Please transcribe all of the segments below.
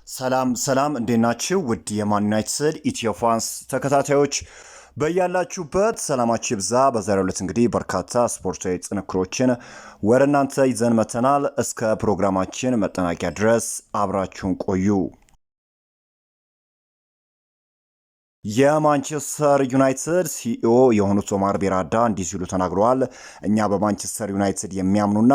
ሰላም እንዴት ናችሁ? ውድ የማን ዩናይትድ ኢትዮ ፋንስ ተከታታዮች በያላችሁበት ሰላማችሁ ይብዛ። በዛሬው ዕለት እንግዲህ በርካታ ስፖርታዊ ጥንክሮችን ወደ እናንተ ይዘን መተናል። እስከ ፕሮግራማችን መጠናቂያ ድረስ አብራችሁን ቆዩ። የማንቸስተር ዩናይትድ ሲኢኦ የሆኑት ኦማር ቤራዳ እንዲህ ሲሉ ተናግረዋል። እኛ በማንቸስተር ዩናይትድ የሚያምኑና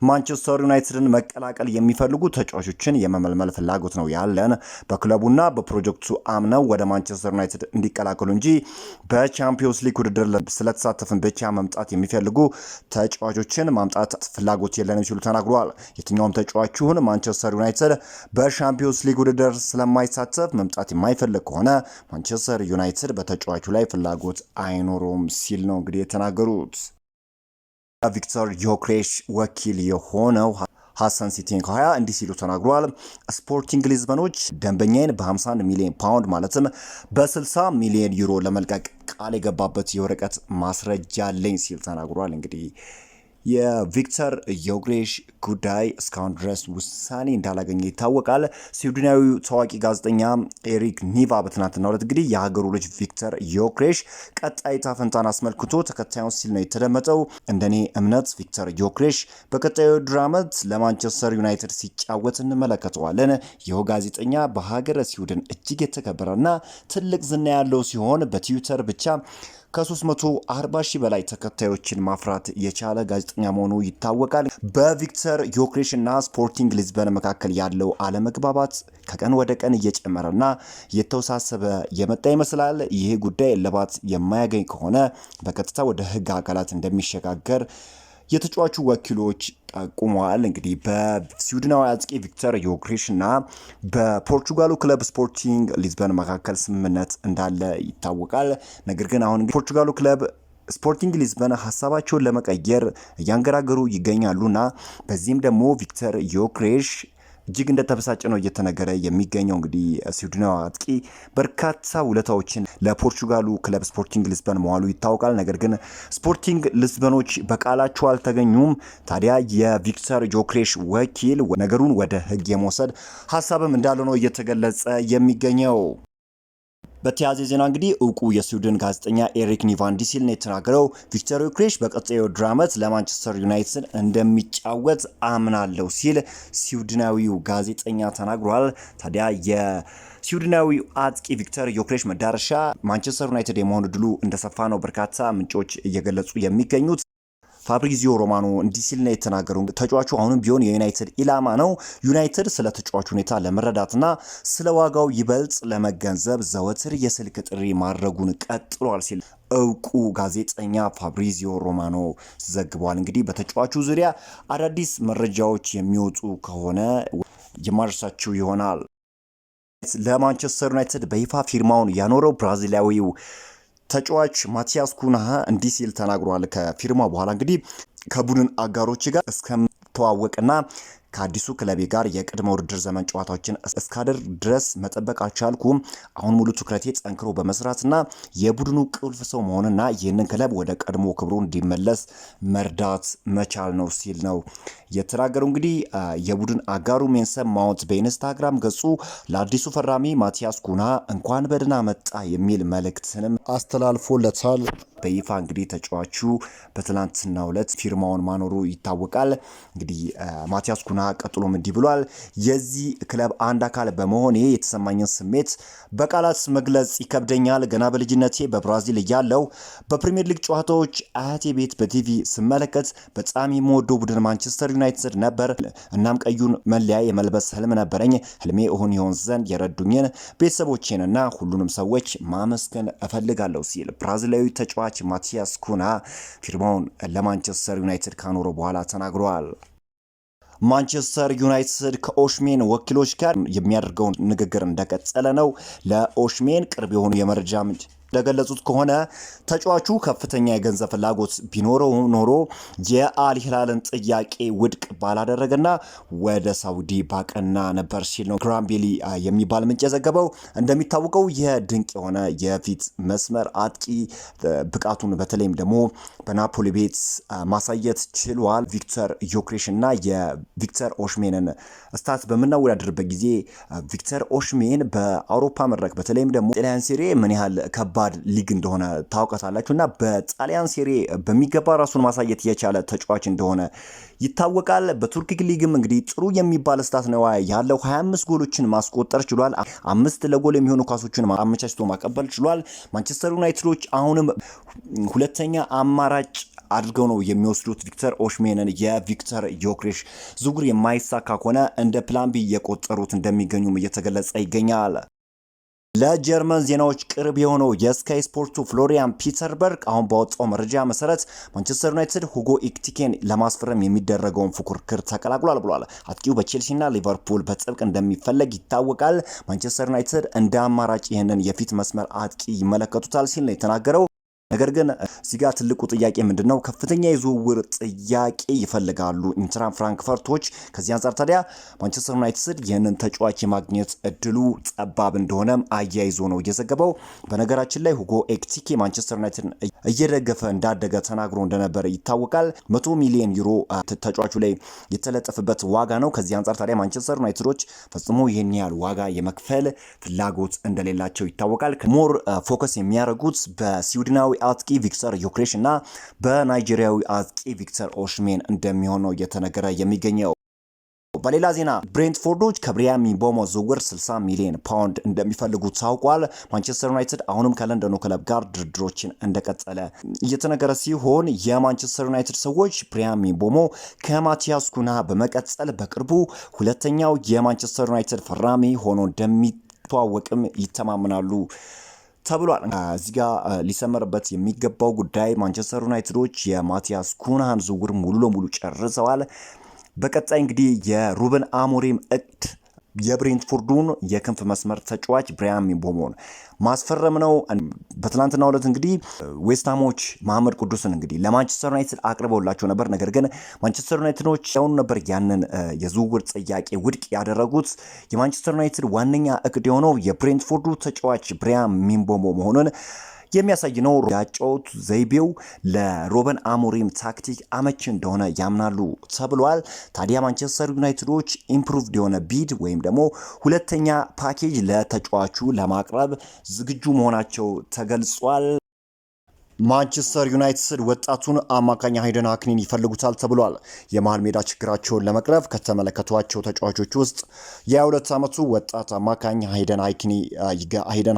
ማንቸስተር ዩናይትድን መቀላቀል የሚፈልጉ ተጫዋቾችን የመመልመል ፍላጎት ነው ያለን። በክለቡና በፕሮጀክቱ አምነው ወደ ማንቸስተር ዩናይትድ እንዲቀላቀሉ እንጂ በቻምፒዮንስ ሊግ ውድድር ስለተሳተፍን ብቻ መምጣት የሚፈልጉ ተጫዋቾችን ማምጣት ፍላጎት የለንም ሲሉ ተናግረዋል። የትኛውም ተጫዋቹን ማንቸስተር ዩናይትድ በቻምፒዮንስ ሊግ ውድድር ስለማይሳተፍ መምጣት የማይፈልግ ከሆነ ማንቸስተር ዩናይትድ በተጫዋቹ ላይ ፍላጎት አይኖረውም ሲል ነው እንግዲህ የተናገሩት። ቪክተር ዮክሬሽ ወኪል የሆነው ሀሰን ሲቴንኮያ እንዲህ ሲሉ ተናግሯል። ስፖርቲንግ ሊዝበኖች ደንበኛዬን በ51 ሚሊዮን ፓውንድ ማለትም በ60 ሚሊዮን ዩሮ ለመልቀቅ ቃል የገባበት የወረቀት ማስረጃ አለኝ ሲል ተናግሯል። እንግዲህ የቪክተር ዮክሬሽ ጉዳይ እስካሁን ድረስ ውሳኔ እንዳላገኘ ይታወቃል። ስዊድናዊው ታዋቂ ጋዜጠኛ ኤሪክ ኒቫ በትናንትናው ዕለት እንግዲህ የሀገሩ ልጅ ቪክተር ዮክሬሽ ቀጣይ ዕጣ ፈንታን አስመልክቶ ተከታዩን ሲል ነው የተደመጠው። እንደኔ እምነት ቪክተር ዮክሬሽ በቀጣዩ ውድድር ዓመት ለማንቸስተር ዩናይትድ ሲጫወት እንመለከተዋለን። ይኸው ጋዜጠኛ በሀገረ ስዊድን እጅግ የተከበረና ትልቅ ዝና ያለው ሲሆን በትዊተር ብቻ ከ340 ሺህ በላይ ተከታዮችን ማፍራት የቻለ ጋዜጠኛ መሆኑ ይታወቃል። በቪክተር ዮክሬሽ እና ስፖርቲንግ ሊዝበን መካከል ያለው አለመግባባት ከቀን ወደ ቀን እየጨመረና እየተወሳሰበ የመጣ ይመስላል። ይህ ጉዳይ እልባት የማያገኝ ከሆነ በቀጥታ ወደ ሕግ አካላት እንደሚሸጋገር የተጫዋቹ ወኪሎች ጠቁመዋል። እንግዲህ በስዊድናዊ አጥቂ ቪክተር ዮክሬሽ እና በፖርቹጋሉ ክለብ ስፖርቲንግ ሊዝበን መካከል ስምምነት እንዳለ ይታወቃል። ነገር ግን አሁን ፖርቹጋሉ ክለብ ስፖርቲንግ ሊዝበን ሀሳባቸውን ለመቀየር እያንገራገሩ ይገኛሉና በዚህም ደግሞ ቪክተር ዮክሬሽ እጅግ እንደተበሳጨ ነው እየተነገረ የሚገኘው። እንግዲህ ስዊድናዊ አጥቂ በርካታ ውለታዎችን ለፖርቹጋሉ ክለብ ስፖርቲንግ ሊዝበን መዋሉ ይታወቃል። ነገር ግን ስፖርቲንግ ሊዝበኖች በቃላቸው አልተገኙም። ታዲያ የቪክተር ዮክሬሽ ወኪል ነገሩን ወደ ሕግ የመውሰድ ሀሳብም እንዳለ ነው እየተገለጸ የሚገኘው። በተያያዘ ዜና እንግዲህ እውቁ የስዊድን ጋዜጠኛ ኤሪክ ኒቫ እንዲህ ሲል ነው የተናገረው። ቪክተር ዮክሬሽ በቀጣዩ የውድድር ዓመት ለማንቸስተር ዩናይትድ እንደሚጫወት አምናለሁ ሲል ስዊድናዊው ጋዜጠኛ ተናግሯል። ታዲያ የስዊድናዊው አጥቂ ቪክተር ዮክሬሽ መዳረሻ ማንቸስተር ዩናይትድ የመሆን ዕድሉ እንደሰፋ ነው በርካታ ምንጮች እየገለጹ የሚገኙት። ፋብሪዚዮ ሮማኖ እንዲህ ሲል ነው የተናገረው። ተጫዋቹ አሁንም ቢሆን የዩናይትድ ኢላማ ነው። ዩናይትድ ስለ ተጫዋቹ ሁኔታ ለመረዳትና ስለ ዋጋው ይበልጥ ለመገንዘብ ዘወትር የስልክ ጥሪ ማድረጉን ቀጥሏል ሲል እውቁ ጋዜጠኛ ፋብሪዚዮ ሮማኖ ዘግቧል። እንግዲህ በተጫዋቹ ዙሪያ አዳዲስ መረጃዎች የሚወጡ ከሆነ የማድረሳችሁ ይሆናል። ለማንቸስተር ዩናይትድ በይፋ ፊርማውን ያኖረው ብራዚላዊው ተጫዋች ማቲያስ ኩንሃ እንዲህ ሲል ተናግሯል። ከፊርማ በኋላ እንግዲህ ከቡድን አጋሮች ጋር እስከምተዋወቅና ከአዲሱ ክለቤ ጋር የቅድመ ውድድር ዘመን ጨዋታዎችን እስካደርግ ድረስ መጠበቅ አልቻልኩም። አሁን ሙሉ ትኩረቴ ጠንክሮ በመስራትና የቡድኑ ቁልፍ ሰው መሆንና ይህንን ክለብ ወደ ቀድሞ ክብሩ እንዲመለስ መርዳት መቻል ነው ሲል ነው የተናገረው። እንግዲህ የቡድን አጋሩ ሜንሰን ማውንት በኢንስታግራም ገጹ ለአዲሱ ፈራሚ ማቲያስ ኩንሃ እንኳን በደህና መጣ የሚል መልእክትንም አስተላልፎለታል። በይፋ እንግዲህ ተጫዋቹ በትላንትናው ዕለት ፊርማውን ማኖሩ ይታወቃል። እንግዲህ ማቲያስ ኩንሃ ቀጥሎም እንዲህ ብሏል። የዚህ ክለብ አንድ አካል በመሆኔ የተሰማኝን ስሜት በቃላት መግለጽ ይከብደኛል። ገና በልጅነቴ በብራዚል እያለሁ በፕሪሚየር ሊግ ጨዋታዎች አያቴ ቤት በቲቪ ስመለከት በጣም የምወደው ቡድን ማንቸስተር ዩናይትድ ነበር። እናም ቀዩን መለያ የመልበስ ህልም ነበረኝ። ህልሜ እውን ይሆን ዘንድ የረዱኝን ቤተሰቦቼንና ሁሉንም ሰዎች ማመስገን እፈልጋለሁ ሲል ብራዚላዊ ተጫዋች ማቲያስ ኩንሃ ፊርማውን ለማንቸስተር ዩናይትድ ካኖረ በኋላ ተናግሯል። ማንቸስተር ዩናይትድ ከኦሽሜን ወኪሎች ጋር የሚያደርገውን ንግግር እንደቀጠለ ነው። ለኦሽሜን ቅርብ የሆኑ የመረጃ ምንጭ እንደገለጹት ከሆነ ተጫዋቹ ከፍተኛ የገንዘብ ፍላጎት ቢኖረው ኖሮ የአል ሂላልን ጥያቄ ውድቅ ባላደረገና ወደ ሳውዲ ባቀና ነበር ሲል ነው ግራምቤሊ የሚባል ምንጭ የዘገበው። እንደሚታወቀው የድንቅ የሆነ የፊት መስመር አጥቂ ብቃቱን በተለይም ደግሞ በናፖሊ ቤት ማሳየት ችሏል። ቪክተር ዮክሬሽ እና የቪክተር ኦሽሜንን ስታት በምናወዳደርበት ጊዜ ቪክተር ኦሽሜን በአውሮፓ መድረክ በተለይም ደግሞ ጣሊያን ሴሪ ምን ያህል ከባድ ሊግ እንደሆነ ታውቃላችሁ እና በጣሊያን ሴሪ በሚገባ ራሱን ማሳየት የቻለ ተጫዋች እንደሆነ ይታወቃል። በቱርክ ሊግም እንግዲህ ጥሩ የሚባል ስታት ነው ያለው። 25 ጎሎችን ማስቆጠር ችሏል። 5 ለጎል የሚሆኑ ኳሶችን አመቻችቶ ማቀበል ችሏል። ማንቸስተር ዩናይትዶች አሁንም ሁለተኛ አማራጭ አድርገው ነው የሚወስዱት ቪክተር ኦሽሜንን። የቪክተር ዮክሬሽ ዝውውር የማይሳካ ከሆነ እንደ ፕላን ቢ እየቆጠሩት እንደሚገኙም እየተገለጸ ይገኛል። ለጀርመን ዜናዎች ቅርብ የሆነው የስካይ ስፖርቱ ፍሎሪያን ፒተርበርግ አሁን ባወጣው መረጃ መሰረት ማንቸስተር ዩናይትድ ሁጎ ኤኪቲኬን ለማስፈረም የሚደረገውን ፉክክር ተቀላቅሏል ብሏል። አጥቂው በቼልሲና ሊቨርፑል በጥብቅ እንደሚፈለግ ይታወቃል። ማንቸስተር ዩናይትድ እንደ አማራጭ ይህንን የፊት መስመር አጥቂ ይመለከቱታል ሲል ነው የተናገረው። ነገር ግን እዚህ ጋር ትልቁ ጥያቄ ምንድነው? ከፍተኛ የዝውውር ጥያቄ ይፈልጋሉ ኢንትራን ፍራንክፈርቶች። ከዚህ አንጻር ታዲያ ማንቸስተር ዩናይትድ ይህንን ተጫዋች የማግኘት እድሉ ጠባብ እንደሆነም አያይዞ ነው እየዘገበው። በነገራችን ላይ ሁጎ ኤኪቲኬ ማንቸስተር ዩናይትድን እየደገፈ እንዳደገ ተናግሮ እንደነበረ ይታወቃል። 100 ሚሊዮን ዩሮ ተጫዋቹ ላይ የተለጠፈበት ዋጋ ነው። ከዚህ አንጻር ታዲያ ማንቸስተር ዩናይትዶች ፈጽሞ ይህን ያህል ዋጋ የመክፈል ፍላጎት እንደሌላቸው ይታወቃል። ሞር ፎከስ የሚያደርጉት በስዊድናዊ አጥቂ ቪክተር ዮክሬሽ እና በናይጄሪያዊ አጥቂ ቪክተር ኦሽሜን እንደሚሆን ነው እየተነገረ የሚገኘው። በሌላ ዜና ብሬንትፎርዶች ከብሪያን ምቤሞ ዝውውር 60 ሚሊዮን ፓውንድ እንደሚፈልጉ ታውቋል። ማንቸስተር ዩናይትድ አሁንም ከለንደኑ ክለብ ጋር ድርድሮችን እንደቀጠለ እየተነገረ ሲሆን የማንቸስተር ዩናይትድ ሰዎች ብሪያን ምቤሞ ከማቲያስ ኩና በመቀጠል በቅርቡ ሁለተኛው የማንቸስተር ዩናይትድ ፈራሚ ሆኖ እንደሚተዋወቅም ይተማመናሉ ተብሏል። እዚህ ጋር ሊሰመርበት የሚገባው ጉዳይ ማንቸስተር ዩናይትዶች የማቲያስ ኩናን ዝውውር ሙሉ ለሙሉ ጨርሰዋል። በቀጣይ እንግዲህ የሩበን አሞሪም እቅድ የብሬንትፎርዱን የክንፍ መስመር ተጫዋች ብሪያን ምቤሞን ማስፈረም ነው። በትናንትናው ዕለት እንግዲህ ዌስትሃሞች መሐመድ ቅዱስን እንግዲህ ለማንቸስተር ዩናይትድ አቅርበውላቸው ነበር። ነገር ግን ማንቸስተር ዩናይትዶች ያውኑ ነበር ያንን የዝውውር ጥያቄ ውድቅ ያደረጉት። የማንቸስተር ዩናይትድ ዋነኛ እቅድ የሆነው የብሬንትፎርዱ ተጫዋች ብሪያን ምቤሞ መሆኑን የሚያሳይ ነው። ያጫወቱ ዘይቤው ለሩበን አሞሪም ታክቲክ አመች እንደሆነ ያምናሉ ተብሏል። ታዲያ ማንቸስተር ዩናይትዶች ኢምፕሩቭድ የሆነ ቢድ ወይም ደግሞ ሁለተኛ ፓኬጅ ለተጫዋቹ ለማቅረብ ዝግጁ መሆናቸው ተገልጿል። ማንቸስተር ዩናይትድ ወጣቱን አማካኝ ሃይደን ሃክኒን ይፈልጉታል ተብሏል። የመሃል ሜዳ ችግራቸውን ለመቅረፍ ከተመለከቷቸው ተጫዋቾች ውስጥ የ22 ዓመቱ ወጣት አማካኝ ሃይደን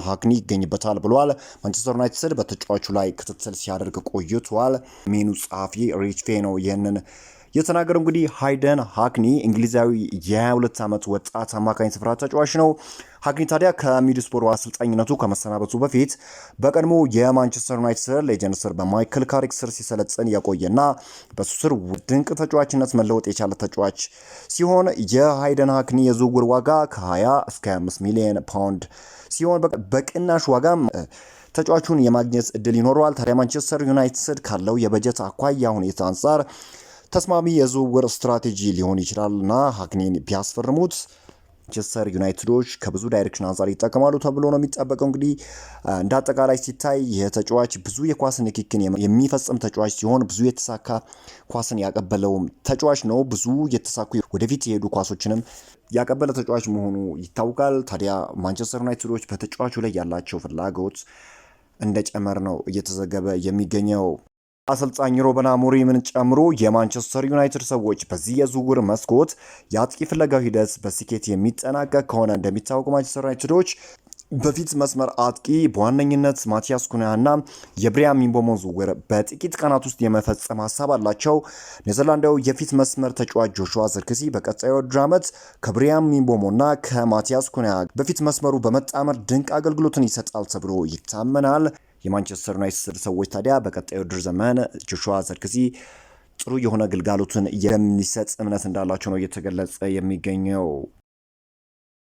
ሃክኒ ይገኝበታል ብሏል። ማንቸስተር ዩናይትድ በተጫዋቹ ላይ ክትትል ሲያደርግ ቆይቷል። ሜኑ ጸሐፊ ሪች ፌ ነው ይህንን የተናገረው። እንግዲህ ሃይደን ሃክኒ እንግሊዛዊ የ22 ዓመት ወጣት አማካኝ ስፍራ ተጫዋች ነው። ሃክኒ ታዲያ ከሚድልስብሮ አሰልጣኝነቱ ከመሰናበቱ በፊት በቀድሞ የማንቸስተር ዩናይትድ ሌጀንድ ስር በማይክል ካሪክ ስር ሲሰለጥን የቆየና በሱ ስር ድንቅ ተጫዋችነት መለወጥ የቻለ ተጫዋች ሲሆን የሃይደን ሃክኒ የዝውውር ዋጋ ከ20 እስከ 25 ሚሊዮን ፓውንድ ሲሆን በቅናሽ ዋጋም ተጫዋቹን የማግኘት እድል ይኖረዋል። ታዲያ ማንቸስተር ዩናይትድ ካለው የበጀት አኳያ ሁኔታ አንጻር ተስማሚ የዝውውር ስትራቴጂ ሊሆን ይችላልና ሃክኒን ቢያስፈርሙት ማንቸስተር ዩናይትዶች ከብዙ ዳይሬክሽን አንጻር ይጠቀማሉ ተብሎ ነው የሚጠበቀው። እንግዲህ እንደ አጠቃላይ ሲታይ የተጫዋች ብዙ የኳስ ንክኪን የሚፈጽም ተጫዋች ሲሆን ብዙ የተሳካ ኳስን ያቀበለውም ተጫዋች ነው። ብዙ የተሳኩ ወደፊት የሄዱ ኳሶችንም ያቀበለ ተጫዋች መሆኑ ይታወቃል። ታዲያ ማንቸስተር ዩናይትዶች በተጫዋቹ ላይ ያላቸው ፍላጎት እንደጨመረ ነው እየተዘገበ የሚገኘው። አሰልጣኝ ሩበን አሞሪምን ጨምሮ የማንቸስተር ዩናይትድ ሰዎች በዚህ የዝውውር መስኮት የአጥቂ ፍለጋው ሂደት በስኬት የሚጠናቀቅ ከሆነ እንደሚታወቁ ማንቸስተር ዩናይትዶች በፊት መስመር አጥቂ በዋነኝነት ማቲያስ ኩናና የብሪያን ምቤሞ ዝውውር በጥቂት ቀናት ውስጥ የመፈጸም ሀሳብ አላቸው። ኔዘርላንዳዊ የፊት መስመር ተጫዋች ጆሹዋ ዘርክሲ በቀጣዩ ውድድር ዓመት ከብሪያን ምቤሞና ከማቲያስ ኩና በፊት መስመሩ በመጣመር ድንቅ አገልግሎትን ይሰጣል ተብሎ ይታመናል። የማንቸስተር ዩናይትድ ሰዎች ታዲያ በቀጣዩ ውድድር ዘመን ጆሹዋ ዘርክሲ ጥሩ የሆነ ግልጋሎትን የሚሰጥ እምነት እንዳላቸው ነው እየተገለጸ የሚገኘው።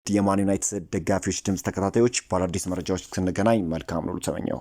የማን ዩናይትድ ደጋፊዎች ድምፅ ተከታታዮች በአዳዲስ መረጃዎች እስክንገናኝ መልካም ነው ተመኘው።